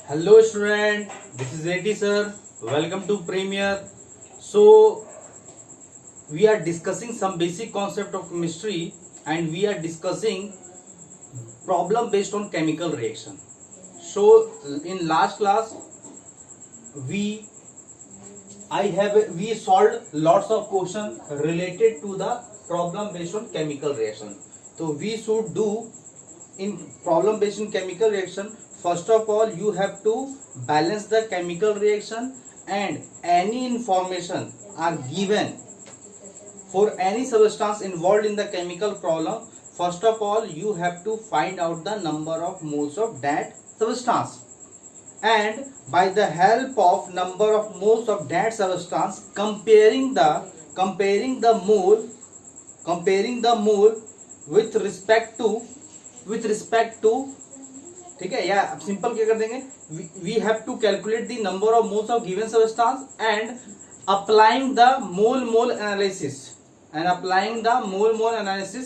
Hello student, this is AT sir. Welcome to Premier. So we are discussing some basic concept of chemistry and we are discussing problem based on chemical reaction. So in last class we we solved lots of questions related to the problem based on chemical reaction. So we should do in problem based on chemical reaction. First of all, you have to balance the chemical reaction, and any information are given for any substance involved in the chemical problem. First of all, you have to find out the number of moles of that substance, and by the help of number of moles of that substance, comparing the mole with respect to ठीक है, या simple क्या कर देंगे, we have to calculate the number of moles of given substance and applying the mole analysis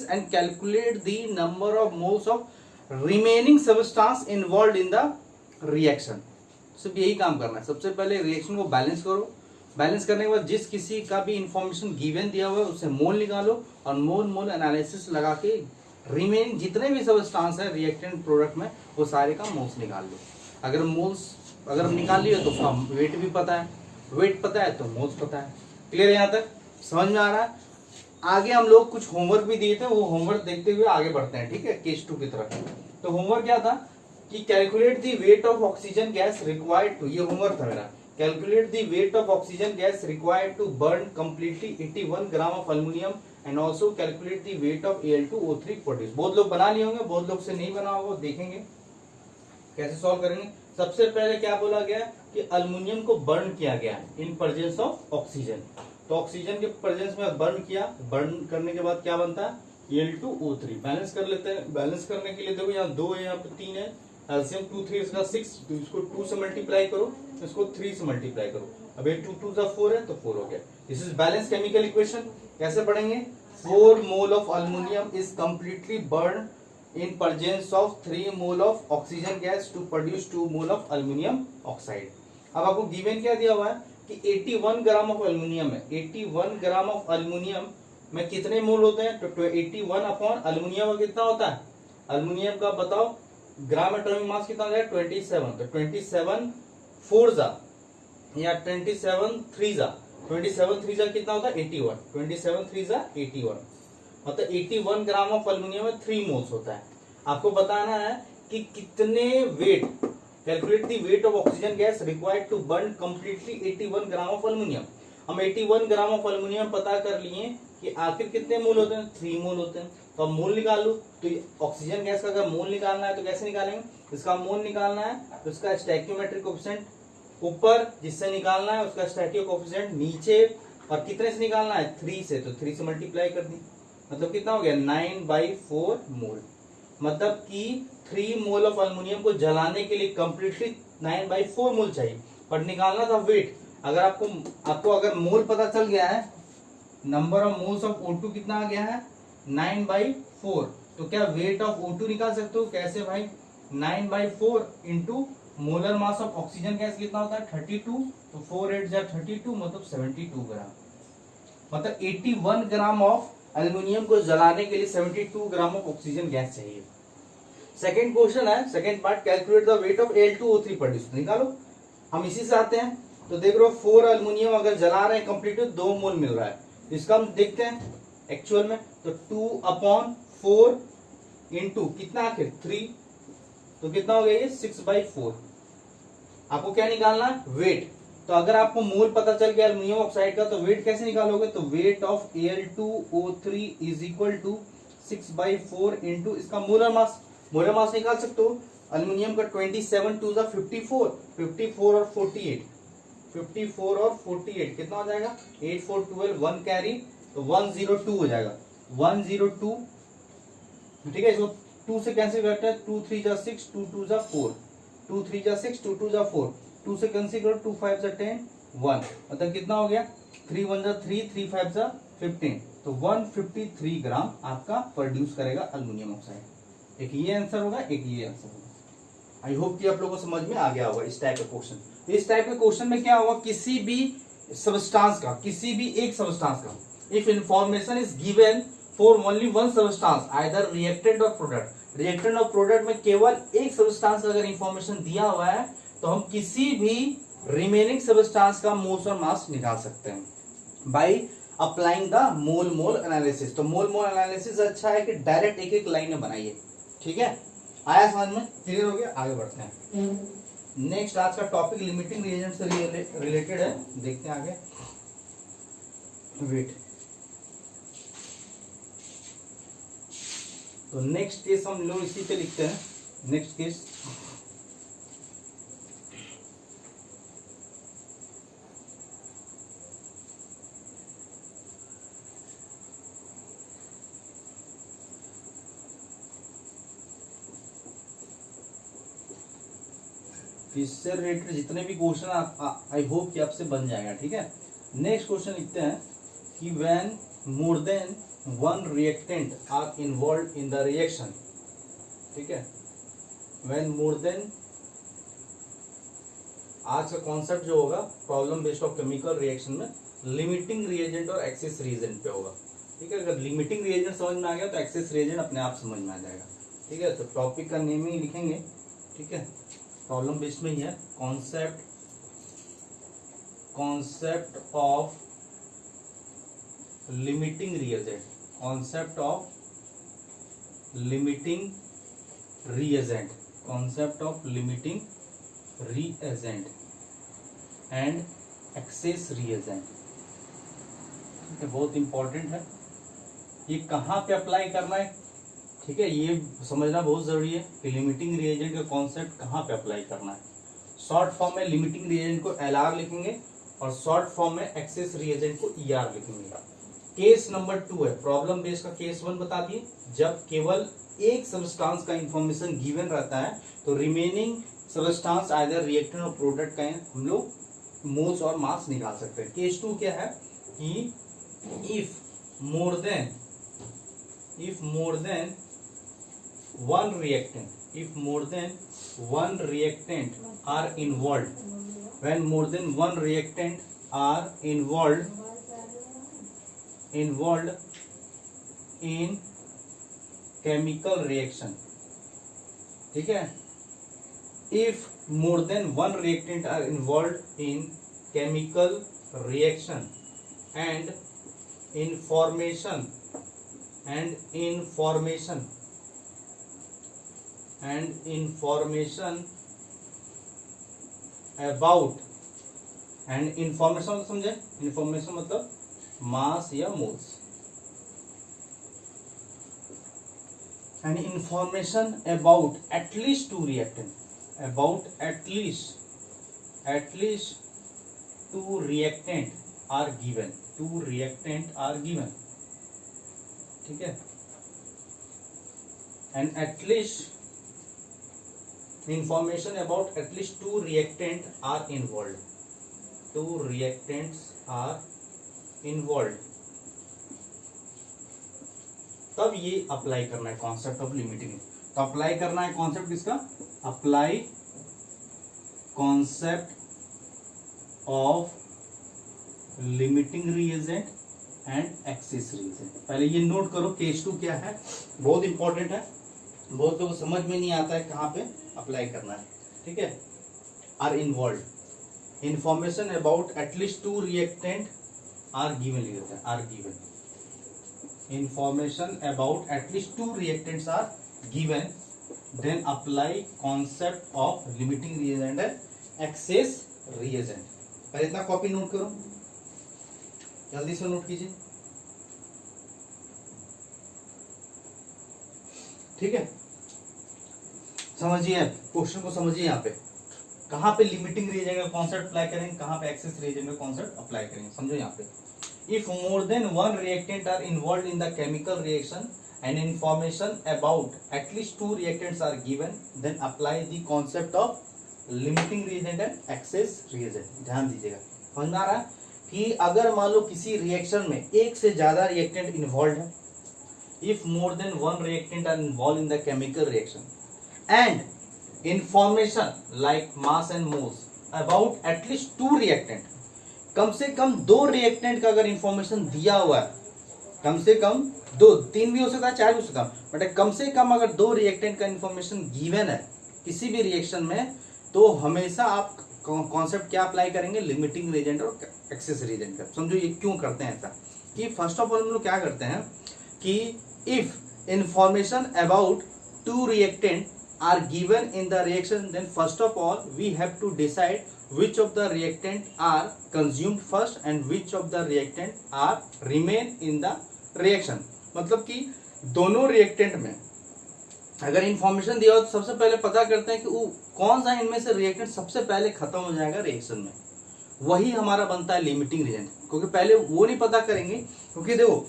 and calculate the number of moles of remaining substance involve in the reaction. सिर्फ यही काम करना है. सबसे पहले रिएक्शन को बैलेंस करो. Balance करने के बाद जिस किसी का भी इंफॉर्मेशन गिवन दिया हुआ है उससे मोल निकालो और मोल एनालिसिस लगा के रिमेनिंग जितने भी सब्सटेंस है रिएक्टेंट प्रोडक्ट में वो सारे का मोल्स निकाल लो. अगर निकाल लियो तो उसका वेट भी पता है, वेट पता है तो मोल्स पता है. क्लियर है? यहाँ तक समझ में आ रहा है? आगे हम लोग कुछ होमवर्क भी दिए थे, वो होमवर्क देखते हुए आगे बढ़ते हैं. ठीक है, केस 2 की तरफ. तो होमवर्क क्या था कि calculate the weight of oxygen gas required to, ये होमवर्क था मेरा. Calculate the weight of oxygen gas required to burn completely 81 gram of aluminium and also calculate the weight of Al2O3 produce. बहुत लोग बना लिए होंगे, बहुत लोग से नहीं बना होगा, देखेंगे कैसे सॉल्व करेंगे. सबसे पहले क्या बोला गया कि एल्युमिनियम को बर्न किया गया इन प्रेजेंस ऑफ ऑक्सीजन. तो ऑक्सीजन के प्रेजेंस में बर्न किया. बर्न करने के बाद क्या बनता है? Al2O3. बैलेंस कर लेते हैं. बैलेंस करने के लिए देखो यहाँ 2 है, यहाँ पे 3 है. एलसीएम 2 3 इसका 6, तो इसको 2 से मल्टीप्लाई करो, इसको 3 से मल्टीप्लाई करो. अब ये 2 2 4 है तो 4 हो गया. This is balance chemical equation. कैसे पढ़ेंगे? 4 mole of aluminium is completely burn in presence of 3 mole of oxygen gas to produce 2 mole of aluminium oxide. अब आपको गिवन क्या दिया हुआ है कि 81 ग्राम ऑफ एल्युमिनियम है. 81 ग्राम ऑफ एल्युमिनियम में कितने मोल होते हैं? तो 81 अपॉन एल्युमिनियम का कितना होता है? एल्युमिनियम का बताओ ग्राम एटॉमिक मास कितना हो जाएगा? 27. तो 27 4 जा या 27 3 जा, 27 3 जा कितना होता है? 81. 27 3 जा 81, मतलब 81 ग्राम ऑफ एल्युमिनियम में 3 मोल्स होता है. आपको बताना है कि कितने weight, calculate the weight of oxygen gas required to burn completely 81 gram of aluminium. हम 81 ग्राम ऑफ एल्युमिनियम पता कर लिए कि आखिर कितने मोल होते हैं? 3 मोल होते हैं. तो अब मोल निकाल लो. तो ऑक्सीजन गैस का अगर मोल निकालना है तो कैसे निकालेंगे? इसका मोल निकालना है तो उसका स्टोइकियोमेट्रिक कोएफिशिएंट ऊपर, जिससे निकालना है उसका स्टोइकियो कोएफिशिएंट नीचे, और कितने से निकालना है? 3 से. तो 3 से मल्टीप्लाई कर दी, मतलब कितना हो गया? 9/4 मोल. मतलब कि 3 मोल ऑफ एल्युमिनियम को जलाने के लिए कंप्लीटली 9/4 मोल चाहिए, पर निकालना था वेट. अगर आपको अगर मोल पता चल गया है, number of moles of O2 कितना आ गया है? 9/4. तो क्या वेट ऑफ O2 निकाल सकते हो? कैसे भाई? 9/4 into molar mass of oxygen gas कितना होता है? 32. तो 4 8 जा 32, मतलब 72 ग्राम. मतलब 81 ग्राम ऑफ एल्युमिनियम को जलाने के लिए 72 ग्राम ऑफ ऑक्सीजन गैस चाहिए. सेकंड क्वेश्चन है, second part, calculate the weight of Al2O3 produce. निकालो. हम इसी से आते हैं. तो देख रहे हो 4 एल्युमिनियम अगर जला रहे हैं कंप्लीट, 2 मोल मिल रहा है. इसका हम देखते हैं एक्चुअल में. तो 2/4 इंटू कितना आखिर? 3. तो कितना हो गया ये? 6/4. आपको क्या निकालना है? वेट. तो अगर आपको मोल पता चल गया एल्युमिनियम ऑक्साइड का, तो वेट कैसे निकालोगे? तो weight of Al2O3 is equal to 6/4 into इसका मोलर मास. मोलर मास निकाल सकते हो. एल्युमिनियम का 27 2 54, 54 और 48, 54 और 48 कितना हो जाएगा? 8 4 12, 1 कैरी, तो 102 हो जाएगा. 102. ठीक है, इसको 2 से कैंसिल करते हैं. 2 3 जा 6, 2 2 जा 4, 2 3 जा 6, 2 2 जा 4, 2 से कैंसिल करो, 2 5 जा 10, 1, मतलब कितना हो गया? 3 1 जा 3, 3 5 जा 15. तो 153 ग्राम आपका प्रोड्यूस करेगा एल्युमिनियम ऑक्साइड. एक ये आंसर होगा, एक ये आंसर होगा. आई होप कि आप लोगों को समझ में आ गया होगा इस टाइप का क्वेश्चन। इस टाइप के क्वेश्चन में क्या होगा, किसी भी सबस्टांस का, किसी भी एक सबस्टांस का, if information is given for only one substance either reactant और प्रोडक्ट, रिएक्टेंट और प्रोडक्ट में केवल एक सबस्टांस का अगर इंफॉर्मेशन दिया हुआ है तो हम किसी भी रिमेनिंग सबस्टांस का मोल्स और मास निकाल सकते हैं by applying the mole mole analysis. तो मोल मोल एनालिसिस अच्छा है कि डायरेक्ट एक एक लाइन में बनाइए। ठीक है, आया समझ में, क्लियर हो गया, आगे बढ़ते हैं। नेक्स्ट आज का टॉपिक लिमिटिंग रिएजेंट से रिलेटेड है, देखते हैं आगे। वेट, तो नेक्स्ट केस हम लोग इसी पे लिखते हैं। नेक्स्ट केस, इससे रिलेटेड जितने भी क्वेश्चन आई होप कि आपसे बन जाएगा। ठीक है, नेक्स्ट क्वेश्चन लिखते हैं कि when more than one reactant are involve in the reaction. ठीक है, व्हेन मोर देन, आज का कॉन्सेप्ट जो होगा problem based of chemical reaction में लिमिटिंग रिएजेंट और एक्सेस रिएजेंट पे होगा। ठीक है, अगर लिमिटिंग रिएजेंट समझ में आ गया तो एक्सेस रिएजेंट अपने आप समझ में आ जाएगा। ठीक है, तो टॉपिक का नेम ही लिखेंगे। ठीक है, प्रॉब्लम बेस्ड में ही है, concept of limiting reagent, concept of limiting reagent, concept of limiting reagent and excess reagent. ठीक है, बहुत इंपॉर्टेंट है। ये कहाँ पे अप्लाई करना है, ठीक है, ये समझना बहुत जरूरी है कि लिमिटिंग रिएजेंट का कॉन्सेप्ट कहाँ पे अप्लाई करना है। शॉर्ट फॉर्म में लिमिटिंग रिएजेंट को LR लिखेंगे और शॉर्ट फॉर्म में एक्सेस रिएजेंट को ER लिखेंगे। केस नंबर 2 है, प्रॉब्लम बेस्ड का केस 1 बता दिए, जब केवल एक सबस्टांस का इंफॉर्मेशन गिवन रहता है तो रिमेनिंग सबस्टांस आइदर रिएक्टेंट और प्रोडक्ट का हम लोग मोल्स और मास निकाल सकते हैं। केस 2 क्या है कि if more then one reactant are involved, when more than one reactant are involved in chemical reaction। ठीक है, if more than one reactant are involved in chemical reaction and information about, and information समझे, information मतलब मास या moles, and information about at least two reactant, about at least two reactant are given, two reactant are given। ठीक है, and at least information about at least two reactant are involved, two reactants are involved, तब ये apply करना है concept of limiting. तो apply करना है concept किसका, apply concept of limiting reagent and excess reagent. पहले ये नोट करो केस 2 क्या है, बहुत इंपॉर्टेंट है, बहुत लोगों को समझ में नहीं आता है कहाँ पे अप्लाई करना है। ठीक है, are involve, information about at least two reactant are given, लिख देते हैं are given, information about at least two reactants are given, then apply concept of limiting reagent and excess reagent. पहले इतना कॉपी नोट करो, जल्दी से नोट कीजिए। ठीक है, समझिए क्वेश्चन को, समझिए यहाँ पे कहाँ पे लिमिटिंग रिएजेंट का कॉन्सेप्ट अप्लाई करेंगे, कहाँ पे एक्सेस रिएजेंट का कॉन्सेप्ट अप्लाई करेंगे, समझो यहाँ पे। If more than one reactant are involve in the chemical reaction and information about at least two reactants are given, then apply the concept of limiting reagent and excess reagent. ध्यान दीजिएगा, समझ में आ रहा है कि अगर मान लो किसी रिएक्शन में एक से ज्यादा रिएक्टेंट इन्वॉल्व है, if more than one reactant are involved in the chemical reaction and information like mass and moles about at least 2 reactant, कम से कम 2 रिएक्टेंट का अगर इंफॉर्मेशन दिया हुआ है, कम से कम 2, 3 भी हो सकता है, 4 भी हो सकता है, बट कम से कम अगर 2 रिएक्टेंट का इंफॉर्मेशन गिवन है किसी भी रिएक्शन में, तो हमेशा आप कॉन्सेप्ट क्या अप्लाई करेंगे, लिमिटिंग रीजेंट और एक्सेस रीजेंट का। समझो ये क्यों करते हैं ऐसा, कि फर्स्ट ऑफ ऑल हम लोग क्या करते हैं कि if information about 2 reactant are given in the reaction, then first of all we have to decide which of the reactant are consumed first and which of the reactant are remain in the reaction। मतलब कि दोनों reactant में अगर information दिया हो तो सबसे पहले पता करते हैं कि वो कौन सा इनमें से रिएक्टेंट सबसे पहले खत्म हो जाएगा रिएक्शन में, वही हमारा बनता है लिमिटिंग रिएजेंट। क्योंकि पहले वो नहीं पता करेंगे, क्योंकि देखो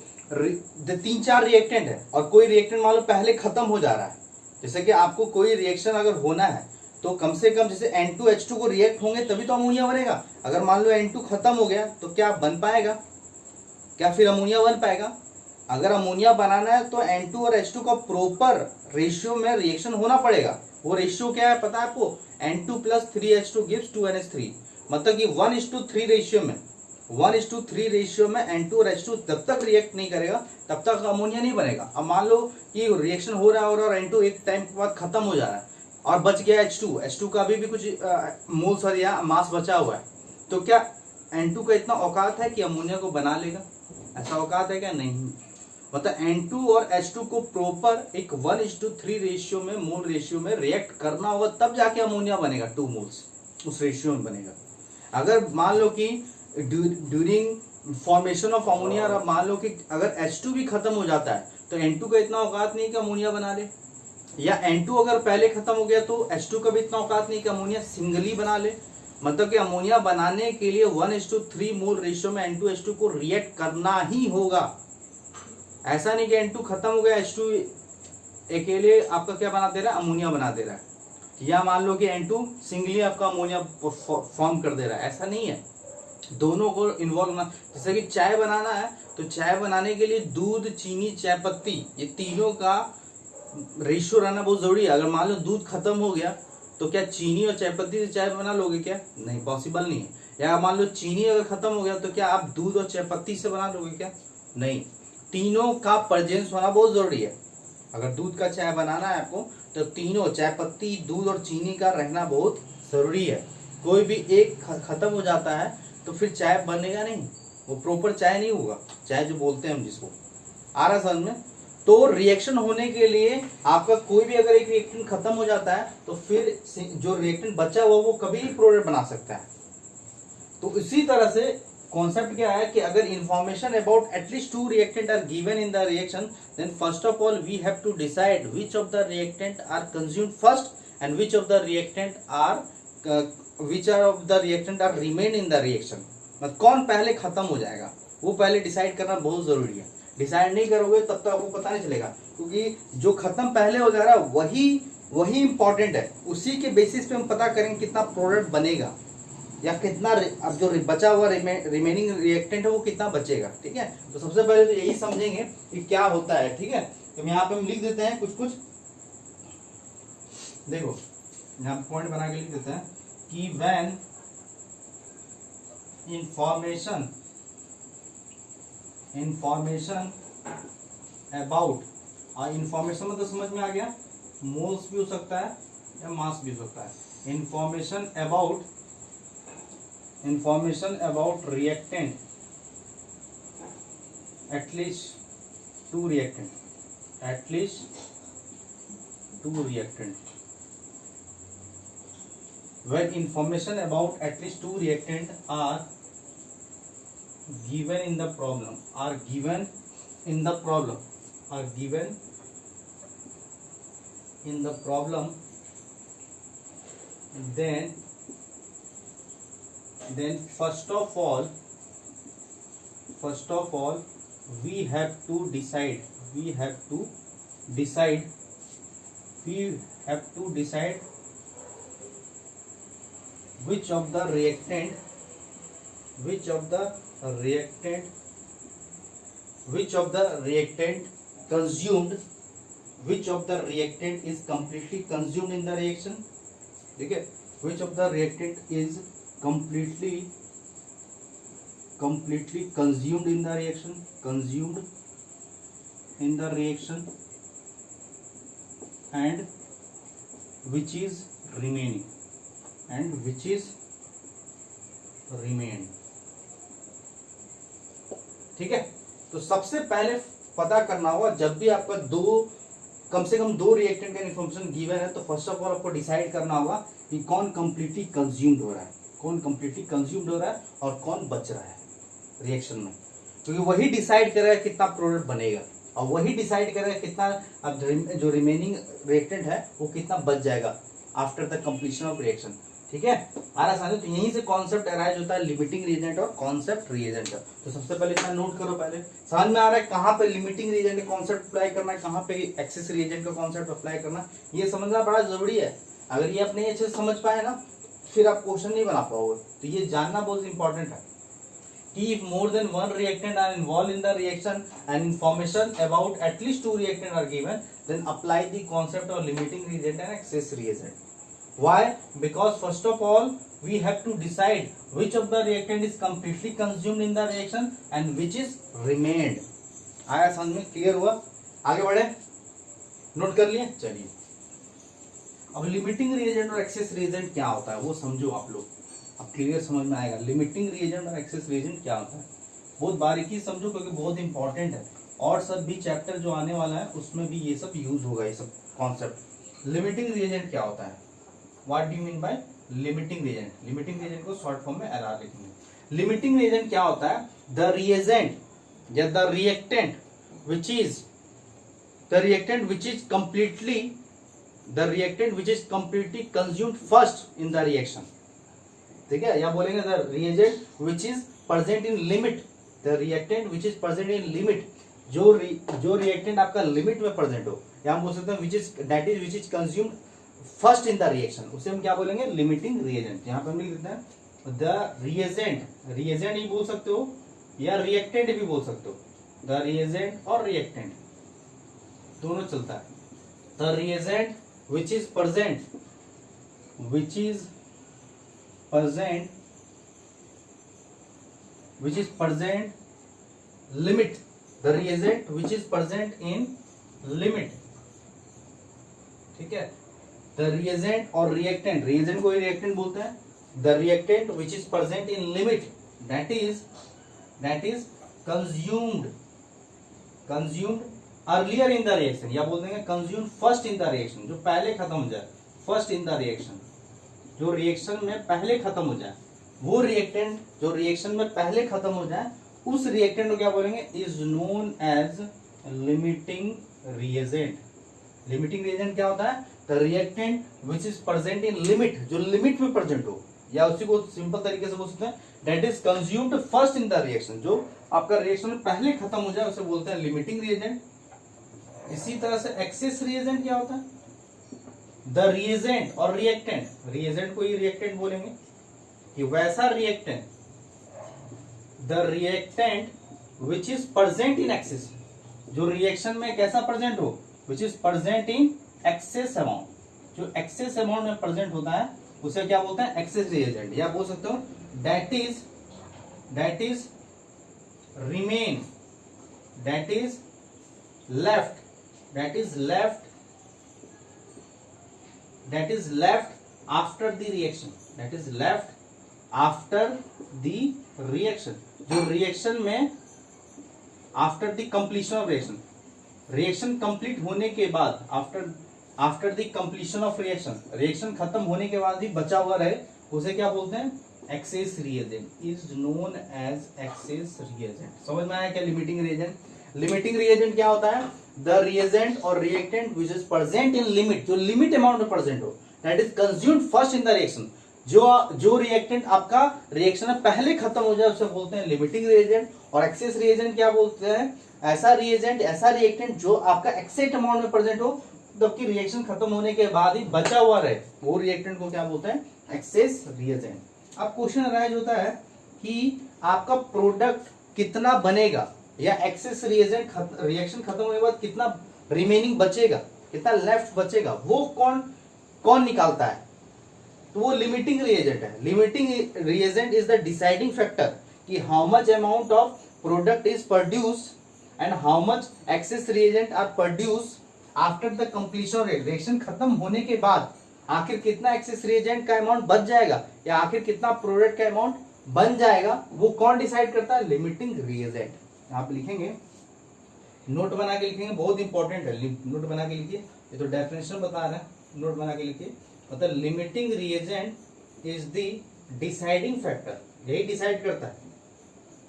3-4 रिएक्टेंट है और कोई रिएक्टेंट मान लो पहले खत्म हो जा रहा है, जैसे कि आपको कोई रिएक्शन अगर होना है तो कम से कम जैसे N2H2 को रिएक्ट होंगे तभी तो अमोनिया बनेगा। अगर मान लो N2 खत्म हो गया तो क्या बन पाएगा, क्या फिर अमोनिया बन पाएगा? अगर अमोनिया बनाना है तो N2 और H2 का प्रॉपर रेशियो में रिएक्शन होना पड़ेगा। वो रेशियो क्या है पता है आपको, N2 + 3H2 gives 2NH3, मतलब कि 1:3 रेशियो में 1:3 रेशियो में N2 और H2 जब तक रिएक्ट नहीं करेगा तब तक अमोनिया नहीं बनेगा। अब मान लो कि रिएक्शन हो रहा है और N2 एक टाइम के बाद खत्म हो जा रहा है और बच गया H2 का अभी भी कुछ मोल्स और या मास बचा हुआ है, तो क्या N2 का इतना औकात है कि अमोनिया को बना लेगा? ऐसा औकात है क्या? नहीं। मतलब N2 और H2 को प्रॉपर एक 1:3 रेशियो में मोल रेशियो में रिएक्ट करना होगा तब जाके अमोनिया बनेगा, 2 मोल्स उस रेशियो में बनेगा। अगर मान लो कि ड्यूरिंग फॉर्मेशन ऑफ अमोनिया मान लो कि अगर H2 भी खत्म हो जाता है तो N2 का इतना औकात नहीं कि अमोनिया बना ले, या N2 अगर पहले खत्म हो गया तो H2 का भी इतना औकात नहीं कि अमोनिया सिंगली बना ले। मतलब कि अमोनिया बनाने के लिए 1:3 मोल रेशियो में N2H2 को रिएक्ट करना ही होगा। ऐसा नहीं कि N2 खत्म हो गया H2 अकेले आपका क्या बना दे रहा है, अमोनिया बना दे रहा है, या मान लो कि N2 सिंगली आपका अमोनिया फॉर्म कर दे रहा है, ऐसा नहीं है। दोनों को इन्वॉल्व होना, जैसे कि चाय बनाना है तो चाय बनाने के लिए दूध, चीनी, चाय पत्ती, ये तीनों का रेशियो रहना बहुत जरूरी है। अगर मान लो दूध खत्म हो गया तो क्या चीनी और चाय पत्ती से चाय बना लोगे क्या? नहीं, पॉसिबल नहीं है। या मान लो चीनी अगर खत्म हो गया तो क्या आप दूध और चाय पत्ती से बना लोगे क्या? नहीं, तीनों का प्रेजेंस होना बहुत जरूरी है। अगर दूध का चाय बनाना है आपको तो तीनों चाय पत्ती, दूध और चीनी का रहना बहुत जरूरी है। कोई भी एक खत्म हो जाता है तो फिर चाय बनेगा नहीं, वो प्रॉपर चाय नहीं होगा, चाय जो बोलते हैं हम जिसको। आ रहा समझ में? तो रिएक्शन होने के लिए आपका कोई भी अगर एक रिएक्टेंट खत्म हो जाता है तो फिर जो रिएक्टेंट बचा हुआ वो कभी प्रोडक्ट बना सकता है। तो इसी तरह से कॉन्सेप्ट क्या है कि अगर information about at least 2 reactant are given in the reaction, then first of all we have to decide which of the reactant are consumed first and which of the reactant are remain in the reaction. मतलब कौन पहले खत्म हो जाएगा वो पहले decide करना बहुत जरूरी है। डिसाइड नहीं करोगे तब तक आपको पता नहीं चलेगा, क्योंकि जो खत्म पहले हो जा रहा है वही इंपॉर्टेंट है। उसी के बेसिस पे हम पता करेंगे कितना प्रोडक्ट बनेगा या कितना अब जो बचा हुआ रिमेनिंग रिएक्टेंट है वो कितना बचेगा। ठीक है, तो सबसे पहले तो यही समझेंगे कि क्या होता है। ठीक है, तो यहाँ पे हम लिख देते हैं कुछ देखो, यहाँ पॉइंट बना के लिख देते हैं कि व्हेन इंफॉर्मेशन अबाउट, इंफॉर्मेशन मतलब समझ में आ गया, मोल्स भी हो सकता है या मास भी हो सकता है। Information about reactant at least 2 reactant when information about at least 2 reactant are given in the problem, then first of all we have to decide which of the reactant consumed, which of the reactant is completely consumed in the reaction ठीक है, which of the reactant is completely consumed in the reaction and which is remaining ठीक है। तो सबसे पहले पता करना होगा, जब भी आपका कम से कम दो रिएक्टेंट का इन्फॉर्मेशन गिवन है तो फर्स्ट ऑफ ऑल आपको डिसाइड करना होगा कि कौन कंप्लीटली कंज्यूम्ड हो रहा है और कौन बच रहा है रिएक्शन में, क्योंकि वही डिसाइड करेगा कितना प्रोडक्ट बनेगा और वही डिसाइड करेगा कितना अब जो रिमेनिंग रिएक्टेंट है वो कितना बच जाएगा after the completion of reaction. ठीक है, आ रहा समझ। तो यहीं से कॉन्सेप्ट अराइज होता है लिमिटिंग रिएजेंट और कॉन्सेप्ट रिएजेंट का। तो सबसे पहले इसका नोट करो, पहले समझ में आ रहा है कहाँ पे लिमिटिंग रिएजेंट का कॉन्सेप्ट अप्लाई करना है, कहाँ पे एक्सेस रिएजेंट का कॉन्सेप्ट अप्लाई करना, ये समझना बड़ा जरूरी है। अगर ये आप नहीं अच्छे से समझ पाए ना फिर आप क्वेश्चन नहीं बना पाओगे। तो ये जानना बहुत इंपॉर्टेंट है कि if more than one reactant are involved in the reaction and information about at least two reactants are given, then apply the concept of limiting reagent and excess reagent. Why? Because first of all we have to decide which of the reactant is completely consumed in the reaction and which is remained. आया समझ में? Clear हुआ? आगे बढ़े, note कर लिए। चलिए अब लिमिटिंग रिएजेंट और एक्सेस रिएजेंट क्या होता है वो समझो आप लोग, अब क्लियर समझ में आएगा। लिमिटिंग रिएजेंट और एक्सेस रिएजेंट क्या होता है बहुत बारीकी समझो, क्योंकि बहुत इंपॉर्टेंट है और सब भी चैप्टर जो आने वाला है उसमें भी ये सब यूज होगा, ये सब कॉन्सेप्ट। लिमिटिंग रिएजेंट क्या होता है, what do you mean by limiting reagent? Limiting reagent को शॉर्ट फॉर्म में LR लिखेंगे। लिमिटिंग रिएजेंट क्या होता है, द रिएजेंट या the reactant which is completely consumed first in the reaction. ठीक है, या बोलेंगे the reagent which is present in limit, the reactant which is present in limit, जो रिएक्टेंट आपका लिमिट में प्रेजेंट हो, या हम बोल सकते हैं which is consumed first in the reaction, उसे हम क्या बोलेंगे लिमिटिंग रिएजेंट। यहाँ पे हम लिख देते हैं द रिएजेंट ही बोल सकते हो या रिएक्टेंट भी बोल सकते हो, द रिएजेंट और रिएक्टेंट दोनों चलता है। The reagent which is present limit, the reagent which is present in limit। ठीक है, the reagent और reactant, reagent को ही reactant बोलते हैं, the reactant which is present in limit that is consumed earlier in the reaction, या बोल देंगे consumed first in the reaction, जो पहले खत्म हो जाए, first in the reaction, जो रिएक्शन में पहले खत्म हो जाए, वो रिएक्टेंट जो रिएक्शन में पहले खत्म हो जाए उस रिएक्टेंट को क्या बोलेंगे, is known as limiting reagent. Limiting reagent क्या होता है, the reactant which is present in limit, जो लिमिट में प्रेजेंट हो, या उसी को सिंपल तरीके से बोल सकते हैं that is consumed first in the reaction, जो आपका रिएक्शन में पहले खत्म हो जाए उसे बोलते हैं लिमिटिंग रिएजेंट। इसी तरह से एक्सेस रिएजेंट क्या होता है, द रिएजेंट और रिएक्टेंट, रिएजेंट को ही रिएक्टेंट बोलेंगे कि वैसा reactant, the reactant which is present in excess, जो रिएक्शन में कैसा प्रेजेंट हो, विच is present in excess amount, जो एक्सेस अमाउंट में प्रेजेंट होता है उसे क्या बोलते हैं एक्सेस रिएजेंट, या बोल सकते हो that is remain, that is left after the reaction, जो रिएक्शन में after the completion of reaction complete होने के बाद, after the completion of reaction खत्म होने के बाद भी बचा हुआ रहे उसे क्या बोलते हैं excess reagent, is known as excess reagent. समझ में आया क्या लिमिटिंग रिएजेंट? लिमिटिंग रिएजेंट क्या होता है, द रिएजेंट और reactant which is present in limit, जो लिमिट अमाउंट में प्रेजेंट हो, that is consumed first in the reaction, जो रिएक्टेंट आपका रिएक्शन में पहले खत्म हो जाए उसे बोलते हैं लिमिटिंग रिएजेंट। और एक्सेस रिएजेंट क्या बोलते हैं, ऐसा रिएक्टेंट जो आपका एक्सेट अमाउंट में प्रेजेंट हो, जबकि रिएक्शन खत्म होने के बाद ही बचा हुआ रहे, वो रिएक्टेंट को क्या बोलते हैं एक्सेस रिएजेंट। अब क्वेश्चन अराइज होता है कि आपका प्रोडक्ट कितना बनेगा, या एक्सेस रिएक्शन खत्म होने के बाद कितना रिमेनिंग बचेगा, कितना लेफ्ट बचेगा, वो कौन निकालता है, तो वो लिमिटिंग रिएजेंट है। Limiting reagent is the deciding factor कि how much amount of product is produce and how much excess reagent are produce after the completion rate. Reaction खत्म होने के बाद आखिर कितना एक्सेस रिएजेंट का अमाउंट बच जाएगा या आखिर कितना प्रोडक्ट का अमाउंट बन जाएगा, वो कौन डिसाइड करता है? Limiting reagent. यहाँ पे लिखेंगे, नोट बना के लिखेंगे, बहुत इंपॉर्टेंट है, नोट बना के लिखिए, ये तो डेफिनेशन बता रहे हैं, नोट बना के लिखिए। मतलब limiting reagent is the deciding factor, यही डिसाइड करता है,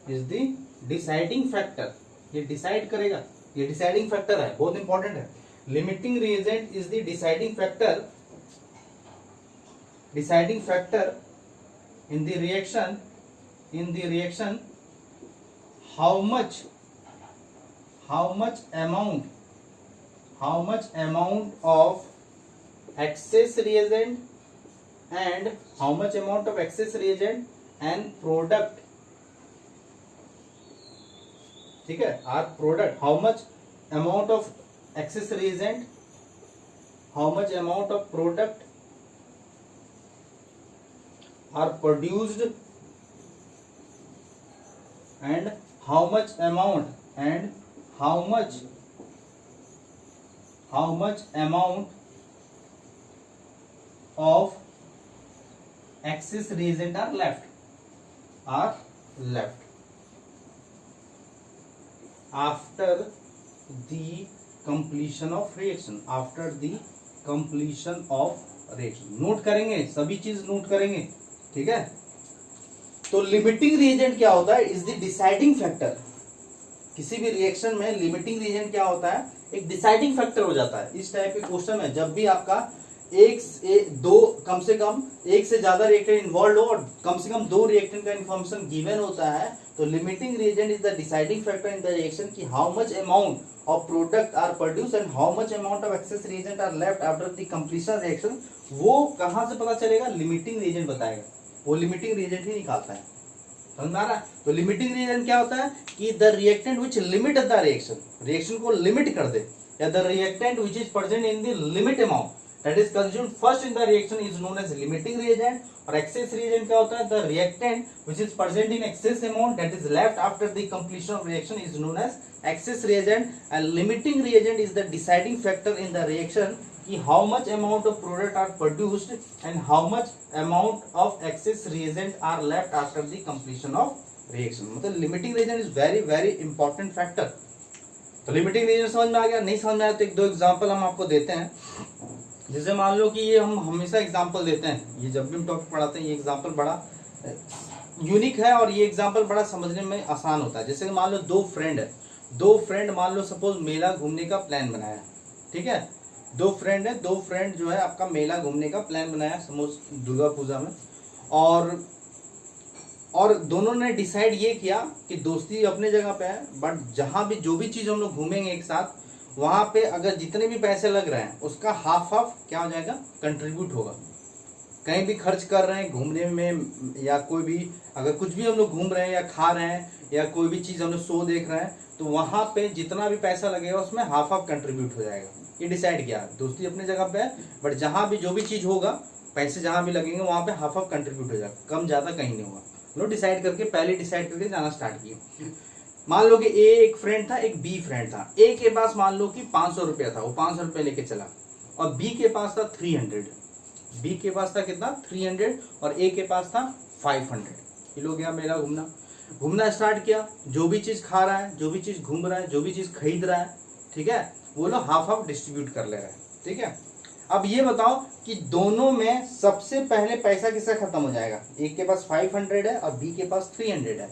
इज द डिसाइडिंग फैक्टर, ये डिसाइड करेगा, ये डिसाइडिंग फैक्टर है, बहुत इंपॉर्टेंट है। Limiting reagent is the deciding factor, deciding factor in the reaction how much amount of excess reagent and how much amount of excess reagent and product, ठीक है, our product, how much amount of excess reagent, how much amount of product are produced and how much amount of excess reagent are left after the completion of reaction, note करेंगे, सभी चीज note करेंगे, ठीक है। तो limiting reagent क्या होता है? Is the deciding factor. किसी भी रिएक्शन में लिमिटिंग रिएजेंट क्या होता है? एक डिसाइडिंग फैक्टर हो जाता है। इस टाइप के क्वेश्चन में जब भी आपका कम से कम एक से ज्यादा रिएक्टेंट इन्वॉल्व हो और कम से कम 2 रिएक्टेंट का इन्फॉर्मेशन गिवन होता है, तो limiting reagent is the deciding factor in the reaction कि how much amount of product are produce and how much amount of excess reagent are left after the completion reaction. वो कहां से पता चलेगा? Limiting reagent बताएगा, वो limiting reagent ही निकालता है, समझ में आ रहा है? तो लिमिटिंग रिएजेंट क्या होता है कि the reactant which limit the reaction को लिमिट कर दे, या the reactant which is present in the limit amount that is consumed first in the reaction is known as limiting reagent। और excess reagent क्या होता है? the reactant which is present in excess amount that is left after the completion of reaction is known as excess reagent। and limiting reagent is the deciding factor in the reaction कि how much amount of product are produced and how much amount of excess reagent are left after the completion of reaction। मतलब limiting reagent is very very important factor। तो limiting reagent समझ में आ गया? नहीं समझ में आया तो 1-2 एग्जांपल हम आपको देते हैं। जैसे मान लो कि ये हम हमेशा एग्जांपल देते हैं, ये जब भी हम टॉपिक पढ़ाते हैं ये एग्जांपल बड़ा यूनिक है और ये एग्जांपल बड़ा समझने में आसान होता है। जैसे मान लो 2 फ्रेंड मान लो सपोज मेला घूमने का प्लान बनाया, ठीक है, 2 फ्रेंड है, 2 फ्रेंड जो है आपका मेला घूमने का प्लान बनाया सपोज दुर्गा पूजा में, और दोनों ने डिसाइड ये किया कि दोस्ती अपने जगह पे है, बट जहाँ भी जो भी चीज़ हम लोग घूमेंगे एक साथ, वहां पे अगर जितने भी पैसे लग रहे हैं उसका हाफ क्या हो जाएगा? कंट्रीब्यूट होगा। कहीं भी खर्च कर रहे हैं घूमने में, या कोई भी अगर कुछ भी हम लोग घूम रहे हैं या खा रहे हैं या कोई भी चीज़ हम लोग शो देख रहे हैं, तो वहां पे जितना भी पैसा लगेगा उसमें हाफ कंट्रीब्यूट हो जाएगा। ये डिसाइड किया, दोस्ती अपनी जगह पे है, बट जहाँ भी जो भी चीज़ होगा, पैसे जहाँ भी लगेंगे वहाँ पे हाफ कंट्रीब्यूट हो जाएगा, कम ज़्यादा कहीं नहीं होगा। लोग डिसाइड करके पहले डिसाइड करके जाना स्टार्ट किए। मान लो कि ए एक फ्रेंड था, एक बी फ्रेंड था। ए के पास मान लो कि 500 रुपया था, वो 500 रुपया लेके चला, और बी के पास था 300। बी के पास था कितना? 300, और ए के पास था 500। ये लोग यहाँ मेला घूमना स्टार्ट किया। जो भी चीज़ खा रहा है, जो भी चीज़ घूम रहा है, जो भी चीज़ खरीद रहा है, ठीक है, वो लोग हाफ डिस्ट्रीब्यूट कर ले रहे हैं, ठीक है। अब ये बताओ कि दोनों में सबसे पहले पैसा किसका खत्म हो जाएगा? एक के पास 500 है और बी के पास 300 है।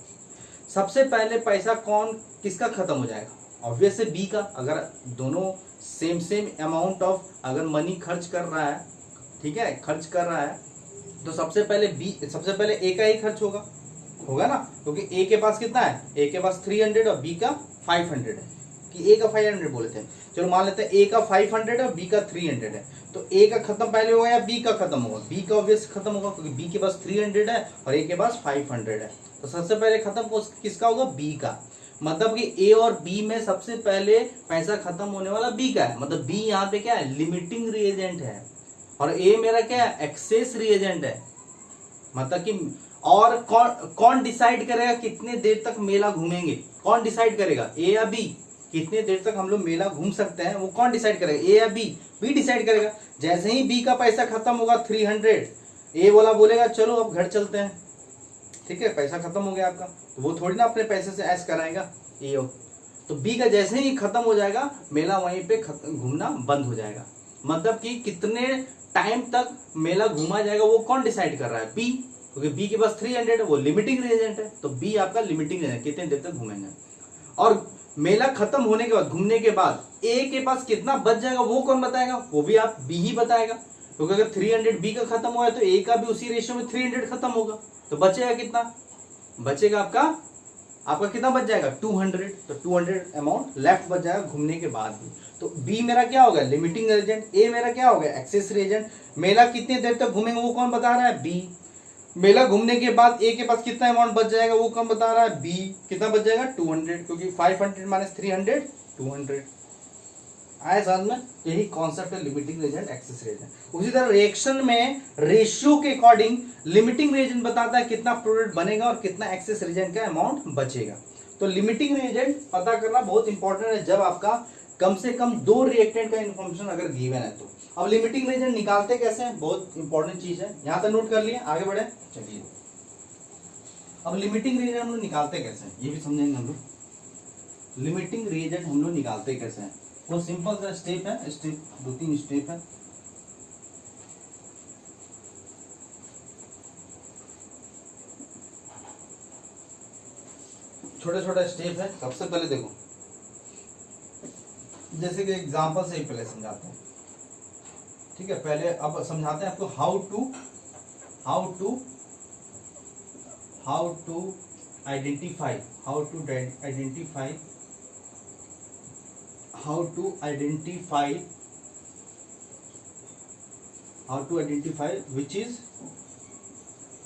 सबसे पहले पैसा किसका खत्म हो जाएगा? ऑब्वियस है बी का। अगर दोनों सेम अमाउंट ऑफ अगर मनी खर्च कर रहा है, ठीक है, खर्च कर रहा है, तो सबसे पहले ए का ही खर्च होगा ना, क्योंकि ए के पास कितना है? ए के पास 300 और बी का 500 है, कि ए का 500 बोले थे। चलो मान लेते हैं ए का 500 और बी का 300 है, तो ए का खत्म पहले होगा या बी का खत्म होगा? बी का ऑब्वियस खत्म होगा, क्योंकि बी के पास 300 है और ए के पास 500 है, तो सबसे पहले खत्म किसका होगा? बी का। मतलब कि ए और बी में सबसे पहले पैसा खत्म होने वाला बी का है। मतलब बी यहाँ पे क्या है? लिमिटिंग रिएजेंट है। और ए मेरा क्या है, एक्सेस रिएजेंट है। मतलब कि और कौन डिसाइड करेगा कितने देर तक मेला घूमेंगे, कौन डिसाइड करेगा, ए या बी, कितने देर तक हम लोग मेला घूम सकते हैं वो कौन डिसाइड करेगा, ए या बी, बी डिसाइड करेगा। जैसे ही बी का पैसा खत्म होगा 300, ए वाला बोलेगा चलो अब घर चलते हैं, ठीक है, पैसा खत्म हो गया आपका, तो वो थोड़ी ना अपने पैसे से ऐश कराएगा ए। तो बी का जैसे ही खत्म हो जाएगा मेला वहीं पे घूमना बंद हो जाएगा। मतलब कि कितने टाइम तक मेला घूमा जाएगा वो कौन डिसाइड कर रहा है, बी, क्योंकि बी के पास 300 है, वो लिमिटिंग रिएजेंट है, तो बी आपका लिमिटिंग रिएजेंट, कितने देर तक घूमेंगे। और मेला खत्म होने के बाद, घूमने के बाद ए के पास कितना बच जाएगा वो कौन बताएगा, वो भी आप बी ही बताएगा, क्योंकि अगर 300 बी का खत्म हुआ है तो ए का भी उसी रेशियो में 300 खत्म होगा, तो बचेगा कितना, बचेगा आपका कितना बच जाएगा 200, तो 200 अमाउंट लेफ्ट बच जाएगा घूमने के बाद भी। तो बी मेरा क्या होगा, लिमिटिंग रिएजेंट, ए मेरा क्या होगा, एक्सेस रिएजेंट। मेला कितने देर तक घूमेंगे वो कौन बता रहा है, बी। मेला घूमने के बाद ए के पास कितना अमाउंट बच जाएगा वो कौन बता रहा है, बी। कितना बच जाएगा 200, क्योंकि 500 माइनस 300 200 आए समझ में। यही कॉन्सेप्ट है लिमिटिंग रिएजेंट, एक्सेस रिएजेंट। उसी तरह रिएक्शन में रेशियो के अकॉर्डिंग लिमिटिंग रिएजेंट बताता है कितना प्रोडक्ट बनेगा और कितना एक्सेस रिएजेंट का अमाउंट बचेगा। तो लिमिटिंग रिएजेंट पता करना बहुत इंपॉर्टेंट है जब आपका कम से कम 2 रिएक्टेंट का इन्फॉर्मेशन अगर गिवन है तो। अब लिमिटिंग रिएजेंट निकालते कैसे हैं, बहुत इंपॉर्टेंट चीज है, यहां तक नोट कर लिए, आगे बढ़े चलिए। अब लिमिटिंग रिएजेंट हम लोग निकालते कैसे हैं ये भी समझेंगे हम लोग। लिमिटिंग रिएजेंट हम लोग निकालते कैसे हैं, वो सिंपल सा स्टेप है, स्टेप 2-3 स्टेप है। छोटा छोटा स्टेप है। सबसे पहले देखो, जैसे कि एग्जांपल से ही पहले समझाते हैं, ठीक है। पहले अब समझाते हैं आपको how to identify which is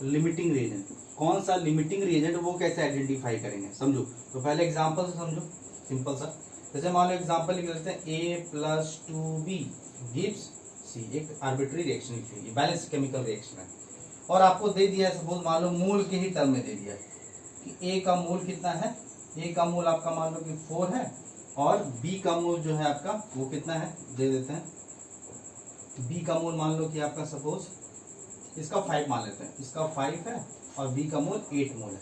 limiting reagent. कौन सा लिमिटिंग रिएजेंट वो कैसे आइडेंटिफाई करेंगे, समझो। तो पहले एग्जांपल से समझो, सिंपल सा। जैसे मान लो एग्जांपल लिख लेते हैं, a + 2b गिव्स c, एक आर्बिट्री रिएक्शन लिख लीजिए, बैलेंस केमिकल रिएक्शन है, और आपको दे दिया है सपोज मान लो मूल के ही टर्म में दे दिया है कि a का मूल कितना है, a का मूल आपका मान लो कि 4 है, और b का मूल जो है आपका वो कितना है दे देते हैं। b का मूल मान लो कि आपका सपोज इसका 5 मान लेते हैं, इसका 5 है और b का मूल 8 मूल है।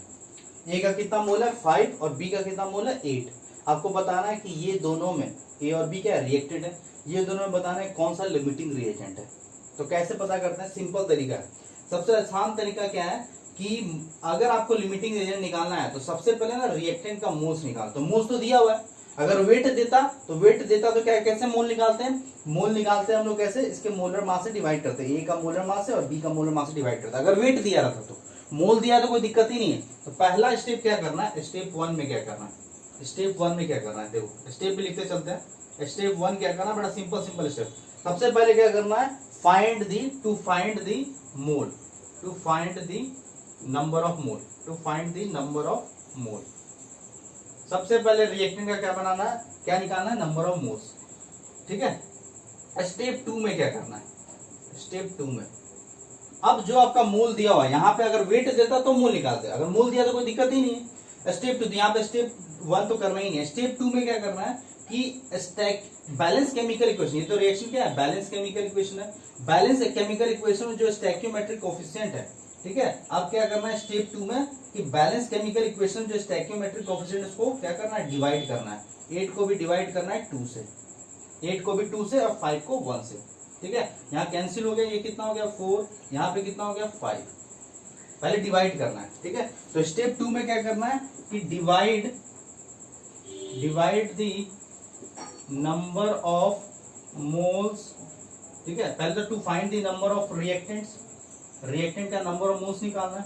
a का कितना मूल है 5 और b का कितना मूल है 8। आपको बताना है कि ये दोनों में a और b क्या है रिएक्टेड है, ये दोनों में बताना है कौन सा लिमिटिंग रिएजेंट है। तो कैसे पता करते हैं, सिंपल तरीका है। सबसे आसान तरीका क्या है कि अगर आपको लिमिटिंग रिएजेंट निकालना है तो सबसे पहले ना रिएक्टेंट का मोल्स निकाल। तो मोल्स तो दिया हुआ है, अगर वेट देता तो क्या कैसे मोल निकालते हैं, मोल निकालते हैं हम लोग कैसे, इसके मोलर मास से डिवाइड करते हैं, ए का मोलर मास है और बी का मोलर मास से डिवाइड करते हैं। अगर वेट दिया रहता तो मोल दिया तो कोई दिक्कत ही नहीं है। तो पहला स्टेप क्या करना है, स्टेप 1 में क्या करना है, देखो स्टेप भी लिखते चलते हैं। स्टेप 1 क्या करना, बड़ा सिंपल स्टेप। सबसे पहले क्या करना है, find the number of mole. सबसे पहले रिएक्टेंट का क्या बनाना है, क्या निकालना है, नंबर ऑफ मोल्स, ठीक है। स्टेप 2 में क्या करना है, स्टेप 2 में अब जो आपका मोल दिया हुआ है, यहाँ पे अगर वेट देता तो मोल निकालते, अगर मोल दिया तो कोई दिक्कत ही नहीं है। स्टेप 2 यहाँ पे स्टेप 1 तो करना ही नहीं है। स्टेप 2 में क्या करना है कि बैलेंस केमिकल इक्वेशन, ये तो रिएक्शन क्या है, बैलेंस केमिकल इक्वेशन है। बैलेंस केमिकल इक्वेशन में जो स्टैक्योमेट्रिक कोफिशिएंट है, ठीक है। अब क्या करना है स्टेप 2 में कि बैलेंस केमिकल इक्वेशन जो स्टैक्योमेट्रिक कोफिशिएंट उसको क्या करना है, डिवाइड करना है। 8 को भी डिवाइड करना है 2 से, 8 को भी 2 से और 5 को 1 से, ठीक है। यहाँ कैंसिल हो गया, ये कितना हो गया 4, यहाँ पे कितना हो गया 5। पहले डिवाइड करना है, ठीक है। तो स्टेप 2 में क्या करना है कि divide the number of moles, ठीक है। पहले तो to find the number of reactant का नंबर ऑफ मोल्स निकालना है,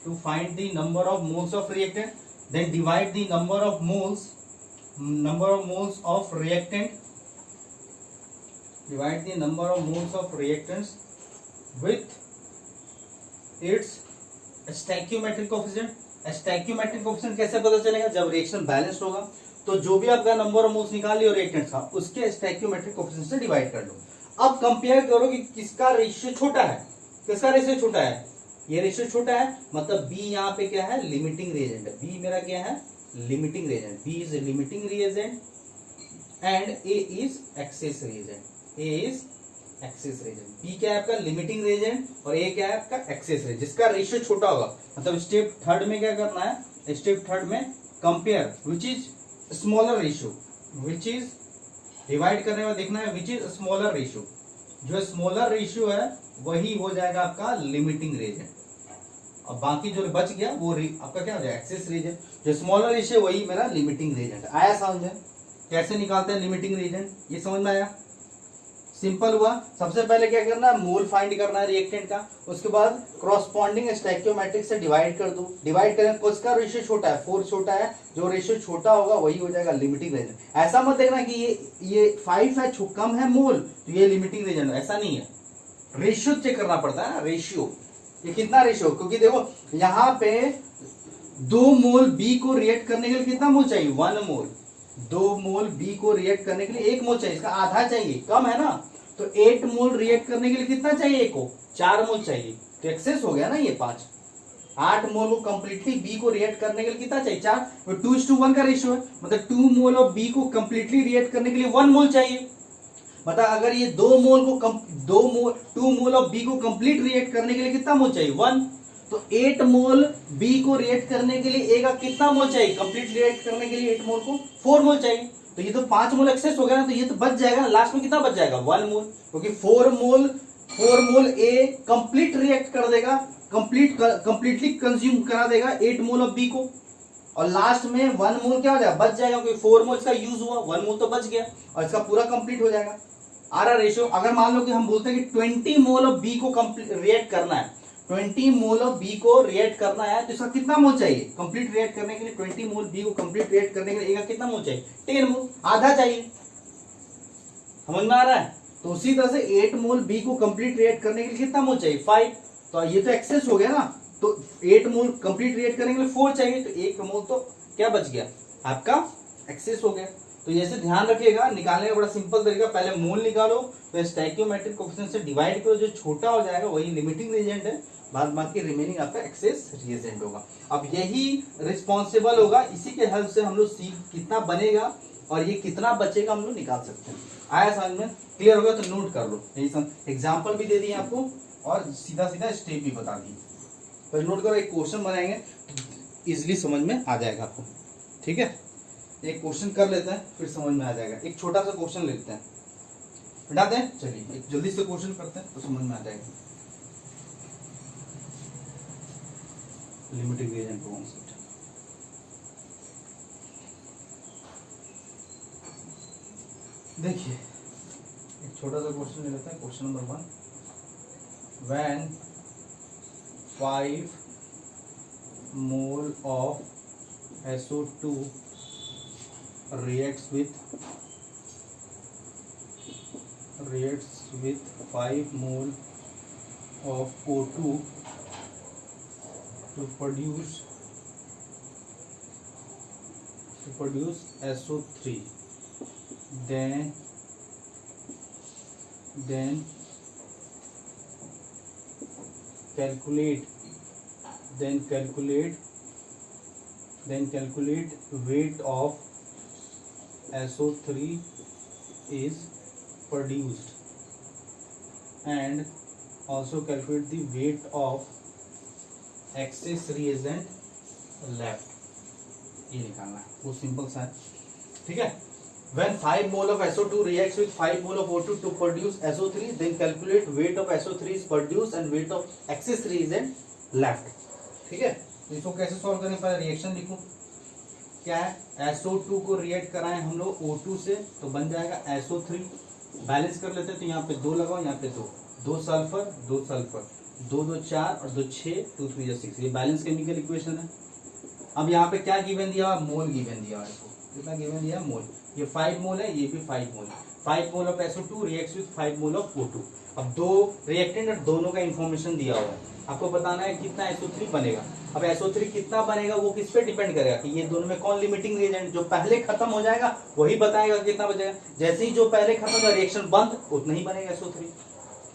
to find the number of moles of reactant, then divide the number of moles of reactants with its stoichiometric coefficient. Stoichiometric coefficient कैसे पता चलेगा, जब reaction balanced होगा तो जो भी आपका नंबर ऑफ मोल्स निकाल लिया रिएक्टेंट्स का, उसके स्टैक्योमेट्रिक कोफिशिएंट से डिवाइड कर लो। अब कंपेयर करो कि किसका रेशियो छोटा है, किसका रेशियो छोटा है, ये रेशियो छोटा है, मतलब बी यहाँ पे क्या है, लिमिटिंग रिएजेंट है, बी मेरा क्या है, limiting reagent, B is limiting reagent and A is excess reagent, A is excess reagent, B क्या है आपका लिमिटिंग रिएजेंट और ए क्या है आपका एक्सेस रिएजेंट, जिसका रेशियो छोटा होगा। मतलब स्टेप थर्ड में क्या करना है, स्टेप थर्ड में compare which is smaller ratio, which is divide करने में देखना है विच इज स्मॉलर रेशियो, जो स्मॉलर रेशियो है वही हो जाएगा आपका लिमिटिंग रिएजेंट, और बाकी जो बच गया वो आपका क्या हो जाएगा, एक्सेस रिएजेंट, जो स्मॉलर रेशियो वही मेरा लिमिटिंग रिएजेंट। आया समझ में, कैसे निकालते हैं लिमिटिंग रिएजेंट, ये समझ में आया, सिंपल हुआ। सबसे पहले क्या करना है, मोल फाइंड करना है रिएक्टेंट का, उसके बाद कॉरस्पॉन्डिंग स्टोइकियोमेट्रिक से डिवाइड कर दो, डिवाइड करें किसका रेशियो छोटा है, 4 छोटा है, जो रेशियो छोटा होगा वही हो जाएगा लिमिटिंग रिएजेंट। ऐसा मत देखना कि ये 5 है, कम है मोल तो ये लिमिटिंग रिएजेंट, ऐसा नहीं है, रेशियो चेक करना पड़ता है ना, रेशियो, ये कितना रेशियो, क्योंकि देखो यहाँ पे 2 मोल बी को रिएक्ट करने के लिए कितना मोल चाहिए, 1 मोल, 2 मोल बी को रिएक्ट करने के लिए 1 मोल चाहिए, इसका आधा चाहिए, कम है ना, तो 8 मोल रिएक्ट करने के लिए कितना चाहिए, ए को 4 मोल चाहिए, तो एक्सेस हो गया ना ये 5, 8 मोल को कंप्लीटली बी को रिएक्ट करने के लिए कितना चाहिए, 4, 2:1 का रेशियो है, मतलब 2 मोल ऑफ बी को कंप्लीटली रिएक्ट करने के लिए 1 मोल चाहिए, मतलब अगर ये 2 मोल ऑफ बी को कंप्लीट रिएक्ट करने के लिए कितना मोल चाहिए, 1, तो 8 मोल बी को रिएक्ट करने के लिए ए का कितना मोल चाहिए, कंप्लीट रिएक्ट करने के लिए 8 मोल को 4 मोल चाहिए, तो ये तो 5 मोल एक्सेस हो गया ना, तो ये तो बच जाएगा, लास्ट में कितना बच जाएगा, 1 मोल, क्योंकि 4 मोल ए कंप्लीट रिएक्ट कर देगा, कंप्लीटली कंज्यूम करा देगा 8 मोल ऑफ बी को, और लास्ट में 1 मोल क्या हो जाएगा, बच जाएगा, क्योंकि 4 मोल का यूज हुआ, 1 मोल तो बच गया और इसका पूरा कंप्लीट हो जाएगा। आ रहा रेशियो, अगर मान लो कि हम बोलते हैं कि 20 मोल ऑफ बी को रिएक्ट करना है, 20 मोल ऑफ बी को रिएक्ट करना है, तो इसका कितना मोल चाहिए कंप्लीट रिएक्ट करने के लिए, 20 मोल बी को कंप्लीट रिएक्ट करने के लिए कितना मोल चाहिए, 10 मोल, आधा चाहिए, समझ में आ रहा है। तो उसी तरह से 8 मोल बी को कंप्लीट रिएक्ट करने के लिए कितना मोल चाहिए, 5, तो ये तो एक्सेस हो गया ना, तो 8 मोल कंप्लीट रिएक्ट करने के लिए 4 चाहिए, तो 1 मोल तो क्या बच गया आपका, एक्सेस हो गया। तो जैसे ध्यान रखिएगा, निकालने का बड़ा सिंपल तरीका, पहले मोल निकालो, तो स्टोइकियोमेट्रिक कोएफिशिएंट से डिवाइड करो, जो छोटा हो जाएगा वही लिमिटिंग रिएजेंट है, बाद बाकी रिमेनिंग आपका एक्सेस रिएजेंट होगा। अब यही रिस्पॉन्सिबल होगा, इसी के हेल्प से हम लोग सी कितना बनेगा और ये कितना बचेगा हम लोग निकाल सकते हैं। आया समझ में, क्लियर होगा तो नोट कर लो, यही एग्जाम्पल भी दे दिए आपको और सीधा सीधा स्टेप भी बता दिए, तो नोट करो, एक क्वेश्चन बनाएंगे इजिली समझ में आ जाएगा आपको, ठीक है। एक क्वेश्चन कर लेते हैं फिर समझ में आ जाएगा, एक छोटा सा क्वेश्चन लेते हैं, हटाते हैं, चलिए एक जल्दी से क्वेश्चन करते हैं तो समझ में आ जाएगा। लिमिटिंग रिएजेंट को कॉन्सेप्ट, देखिए एक छोटा सा क्वेश्चन ले लेते हैं, question number 1, when 5 mole of SO2 reacts with 5 mole of O2 to produce SO3, then calculate weight of SO3 is produced and also calculate the weight of excess reagent left, ये निकालना है, वो simple सा है, ठीक है। When 5 mole of SO2 reacts with 5 mole of O2 to produce SO3, then calculate weight of SO3 is produced and weight of excess reagent left, ठीक है। इसको कैसे सॉल्व करें, पहले रिएक्शन लिखूं, क्या है, SO2 को रिएक्ट कराएं हम लोग O2 से, तो बन जाएगा SO3, बैलेंस कर लेते हैं, तो यहाँ पे 2 लगाओ, यहाँ पे 2 सल्फर 2 सल्फर, 2 2 4 और 2 6, 2 3 6, ये बैलेंस केमिकल इक्वेशन है। अब यहाँ पे क्या गिवन दिया हुआ, मोल गिवन दिया हुआ, इसको कितना गिवन दिया, मोल, ये 5 मोल है, ये भी 5 मोल, 5 mole of SO2 reacts with 5 mole of O2। अब दो रिएक्टेंट और दोनों का इंफॉर्मेशन दिया हुआ है, आपको बताना है कितना SO3 बनेगा। अब SO3 कितना बनेगा वो किस पे डिपेंड करेगा कि ये दोनों में कौन लिमिटिंग रिएजेंट, जो पहले खत्म हो जाएगा वही बताएगा कितना बचेगा। जैसे ही जो पहले खत्म होगा रिएक्शन बंद, उतना ही बनेगा SO3।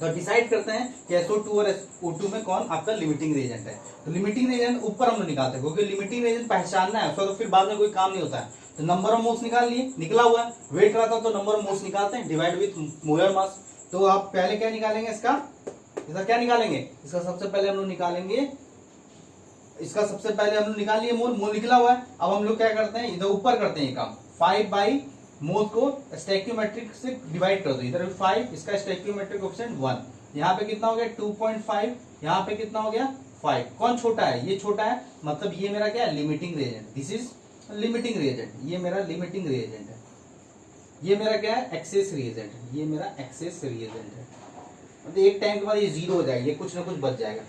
तो डिसाइड करते हैं कि SO2 और O2 में कौन आपका लिमिटिंग रिएजेंट है। तो लिमिटिंग रिएजेंट ऊपर हम लोग निकालते हैं, क्योंकि लिमिटिंग रिएजेंट पहचानना है उसका, तो फिर बाद में कोई काम नहीं होता है। तो नंबर ऑफ मोल्स निकाल लिए, निकला हुआ है, वेट रहा था तो नंबर ऑफ मोल्स निकालते हैं, डिवाइड विथ मोलर मास। तो आप पहले क्या निकालेंगे, इसका क्या निकालेंगे, इसका सबसे पहले हम लोग निकालेंगे, इसका सबसे पहले हम लोग निकाल लिए मोल, मोल निकला हुआ है। अब हम लोग क्या करते हैं, इधर ऊपर करते हैं काम, 5 बाई मोल को स्टोइकियोमेट्रिक से डिवाइड कर दो, इधर 5, इसका स्टोइकियोमेट्रिक कोएफिशिएंट 1, यहाँ पे कितना हो गया 2.5, यहाँ पे कितना हो गया 5। कौन छोटा है, ये छोटा है, मतलब ये मेरा क्या है limiting reagent, this is limiting reagent, ये मेरा लिमिटिंग रिएजेंट है। ये मेरा क्या है एक्सेस रिएजेंट है, ये मेरा एक्सेस रिएजेंट है। मतलब एक टाइम के बाद ये 0 हो जाएगा, ये कुछ ना कुछ बच जाएगा।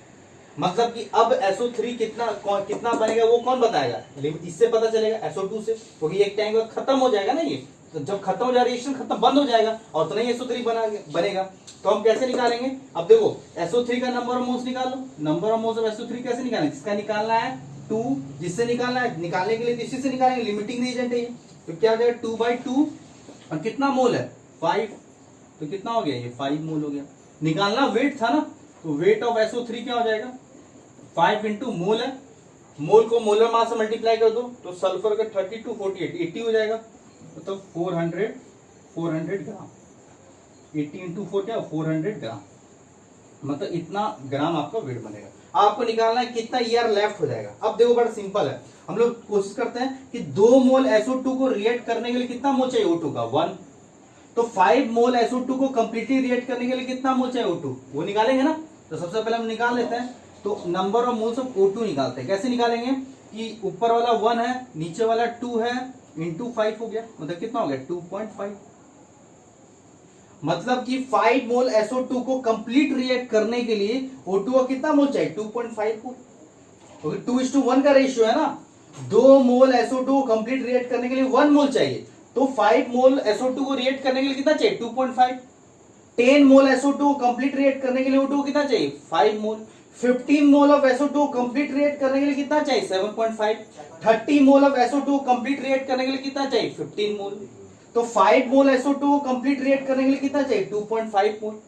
मतलब कि अब SO3 कितना बनेगा वो कौन बताएगा, इससे पता चलेगा SO2 से, क्योंकि एक टाइम के बाद खत्म हो जाएगा ना ये, तो जब खत्म हो जाएगा रिएक्शन खत्म बंद हो जाएगा और उतना ही SO3 बनेगा। तो हम कैसे निकालेंगे, अब देखो SO3 का नंबर ऑफ मोल्स निकालो, number of moles of SO3 कैसे निकालेंगे, इसका निकालना है 2, जिससे निकालना है, निकालने के लिए इसी से निकालेंगे, लिमिटिंग रिएजेंट है ये। तो क्या हो जाएगा 2/2 और कितना मोल है 5, तो कितना हो गया ये 5 मोल हो गया। निकालना वेट था ना, तो वेट ऑफ SO3 क्या हो जाएगा 5 इंटू मोल है, मोल को मोलर मास से मल्टीप्लाई कर दो तो सल्फर का 32 48 80 हो जाएगा, मतलब 400 ग्राम, 80 इंटू 4 क्या 400 ग्राम, मतलब इतना ग्राम आपका वेट बनेगा। आपको निकालना है कितना ईयर लेफ्ट हो जाएगा। अब देखो बड़ा सिंपल है, हम लोग कोशिश करते हैं कि 2 मोल SO2 को रिएक्ट करने के लिए कितना मोल चाहिए O2 का 1, तो 5 मोल SO2 को कंप्लीटली रिएक्ट करने के लिए कितना मोल चाहिए O2 वो निकालेंगे ना। तो सबसे पहले हम निकाल लेते हैं, तो number of moles of O2 निकालते हैं। कैसे निकालेंगे कि ऊपर वाला 1 है, नीचे वाला 2 है, इंटू 5 हो गया, मतलब कितना हो गया 2.5। मतलब कि 5 मोल SO2 को कंप्लीट रिएक्ट करने के लिए O2 को कितना मोल चाहिए 2.5 मोल, क्योंकि 2:1 का रेशियो है ना। 2 मोल SO2 को कंप्लीट रिएक्ट करने के लिए 1 मोल चाहिए, तो 5 मोल SO2 को रिएक्ट करने के लिए कितना चाहिए 2.5। 10 मोल SO2 को कंप्लीट रिएक्ट करने के लिए O2 को कितना चाहिए 5 मोल। 15 मोल ऑफ SO2 को कंप्लीट रिएक्ट करने के लिए कितना चाहिए 7.5। 30 मोल ऑफ SO2 को कंप्लीट रिएक्ट करने के लिए कितना चाहिए 15 मोल। तो 5 मोल SO2 को कंप्लीट रिएक्ट करने के लिए कितना चाहिए 2.5 मोल।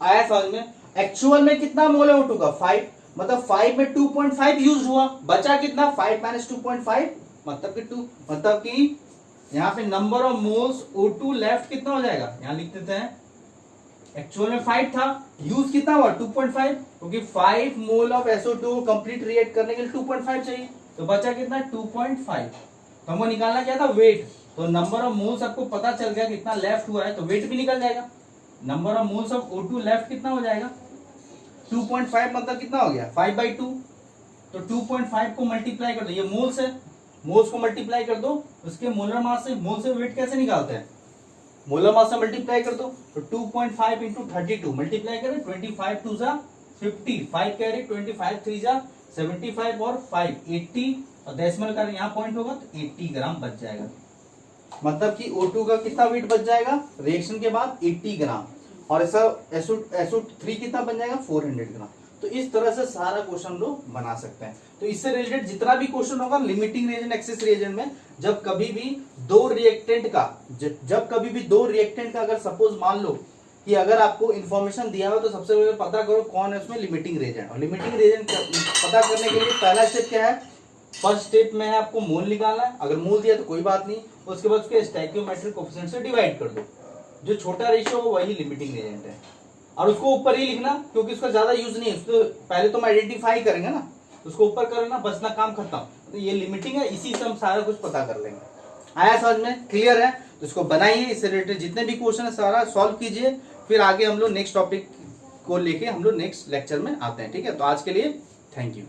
आया समझ में। एक्चुअल में कितना मोल है O2 का 5, मतलब 5 में 2.5 यूज हुआ, बचा कितना 5 माइनस 2.5 मतलब कि 2, मतलब कि यहाँ पे number of moles O2 left कितना हो जाएगा, यहाँ लिख देते हैं। एक्चुअल में 5 था, यूज कितना हुआ 2.5, क्योंकि 5 मोल ऑफ SO2 को कंप्लीट रिएक्ट करने के लिए 2.5 चाहिए, तो बचा कितना 2.5। तो हमको निकालना क्या था वेट, तो नंबर ऑफ मोल्स आपको पता चल गया कितना लेफ्ट हुआ है, तो वेट भी निकल जाएगा। Number of moles of O2 left कितना हो जाएगा 2.5, मतलब कितना हो गया 5/2। तो 2.5 को मल्टीप्लाई कर दो, ये मोल्स है, मोल्स को मल्टीप्लाई कर दो उसके मोलर मास से। मोल से वेट कैसे निकालते हैं, मोलर मास से मल्टीप्लाई कर दो, तो 2.5 इंटू 32 मल्टीप्लाई करें, 25 2 जा 50, 5 कैरी 25 3 जा 75 और 5 80, और डेसिमल का यहाँ पॉइंट होगा तो 80 ग्राम बच जाएगा। मतलब कि O2 का कितना वेट बच जाएगा रिएक्शन के बाद 80 ग्राम, और ऐसा SO3 कितना बन जाएगा 400 ग्राम। तो इस तरह से सारा क्वेश्चन लोग बना सकते हैं। तो इससे रिलेटेड जितना भी क्वेश्चन होगा लिमिटिंग रिएजेंट एक्सेस रिएजेंट में, जब कभी भी दो रिएक्टेंट का अगर सपोज मान लो कि अगर आपको इन्फॉर्मेशन दिया हो, तो सबसे पहले पता करो कौन है उसमें लिमिटिंग रिएजेंट। और लिमिटिंग रिएजेंट पता करने के लिए पहला स्टेप क्या है, फर्स्ट स्टेप में है आपको मोल निकालना है। अगर मोल दिया तो कोई बात नहीं, उसके बाद उसके स्टोइकियोमेट्रिक कोएफिशिएंट से डिवाइड कर दो, जो छोटा रेशियो हो वही लिमिटिंग रिएजेंट है। और उसको ऊपर ही लिखना, क्योंकि उसका ज्यादा यूज नहीं है, उसको पहले तो हम आइडेंटिफाई करेंगे ना, उसको ऊपर कर लेना, बस ना काम खत्म। तो ये लिमिटिंग है, इसी से हम सारा कुछ पता कर लेंगे। आया समझ में, क्लियर है। तो इसको बनाइए, इससे रिलेटेड जितने भी क्वेश्चन है सारा सॉल्व कीजिए, फिर आगे हम लोग नेक्स्ट टॉपिक को लेके हम लोग नेक्स्ट लेक्चर में आते हैं। ठीक है, तो आज के लिए थैंक यू।